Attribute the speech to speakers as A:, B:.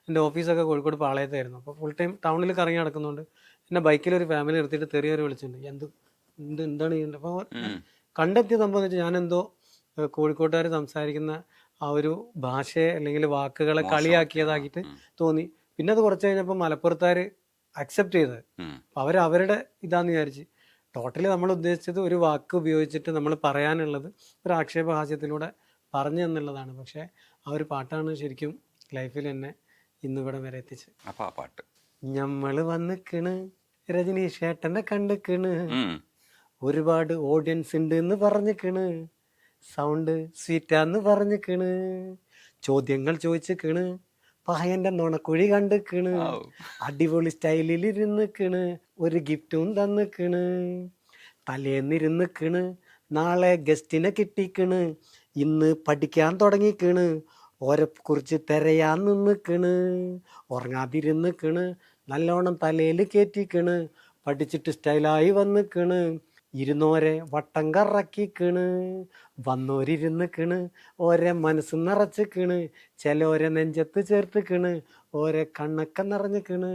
A: എൻ്റെ ഓഫീസൊക്കെ കോഴിക്കോട് പാളയത്തായിരുന്നു. അപ്പോൾ full time ടൗണിൽ കറങ്ങി നടക്കുന്നതുകൊണ്ട് എന്നെ ബൈക്കിലൊരു ഫാമിലി നിർത്തിയിട്ട് തെറി വരെ വിളിച്ചിട്ടുണ്ട്. എന്താണ് ചെയ്യേണ്ടത്? അപ്പോൾ ഞാൻ കണ്ടെത്തിയ സംഭവം എന്ന് വെച്ചാൽ ഞാനെന്തോ കോഴിക്കോട്ടുകാർ സംസാരിക്കുന്ന ആ ഒരു ഭാഷയെ അല്ലെങ്കിൽ വാക്കുകളെ കളിയാക്കിയതാക്കിയിട്ട് തോന്നി. പിന്നെ അത് കുറച്ച് കഴിഞ്ഞപ്പോൾ മലപ്പുറത്തുകാർ അക്സെപ്റ്റ് ചെയ്തത്. അപ്പോൾ അവരുടെ ഇതാന്ന് വിചാരിച്ച് ടോട്ടലി നമ്മൾ ഉദ്ദേശിച്ചത് ഒരു വാക്ക് ഉപയോഗിച്ചിട്ട് നമ്മൾ പറയാനുള്ളത് ഒരു ആക്ഷേപഹാസ്യത്തിലൂടെ പറഞ്ഞു എന്നുള്ളതാണ്. പക്ഷേ ആ ഒരു പാട്ടാണ് ശരിക്കും ലൈഫിൽ എന്നെ ഇന്നിവിടം വരെ എത്തിച്ചത്.
B: അപ്പൊ ആ പാട്ട്
A: ഞമ്മള് വന്നിക്കണ്, രജനീഷ് ഏട്ടനെ കണ്ടിക്കണ്, ഒരുപാട് ഓഡിയൻസ് ഉണ്ട് എന്ന് പറഞ്ഞിക്കണ്, സൗണ്ട് സ്വീറ്റാന്ന് പറഞ്ഞിക്കണ്, ചോദ്യങ്ങൾ ചോദിച്ചിക്കണ്, പഹയന്റെ നുണക്കുഴി കണ്ടിക്കണ്, അടിപൊളി സ്റ്റൈലിൽ ഇരുന്നിക്കണ്, ഒരു ഗിഫ്റ്റും തന്നിക്കണ്, തലേന്നിരുന്നിക്കണ്, നാളെ ഗസ്റ്റിനെ കിട്ടിക്കണ്, ഇന്ന് പഠിക്കാൻ തുടങ്ങിക്കണ്, ഓരെ കുറിച്ച് തിരയാൻ നിന്നിക്കണ്, ഉറങ്ങാതിരുന്നിക്കണ്, നല്ലോണം തലയിൽ കയറ്റിക്കണ്, പഠിച്ചിട്ട് സ്റ്റൈലായി വന്നിക്കണ്, ഇരുന്നോരെ വട്ടം കറക്കിക്കണ്, വന്നോരിരുന്നിക്കണ്, ഓരെ മനസ്സ് നിറച്ചിക്കണ്, ചിലവരെ നെഞ്ചത്ത് ചേർത്തിക്കണ്, ഓരെ കണ്ണൊക്കെ നിറഞ്ഞിക്കണ്.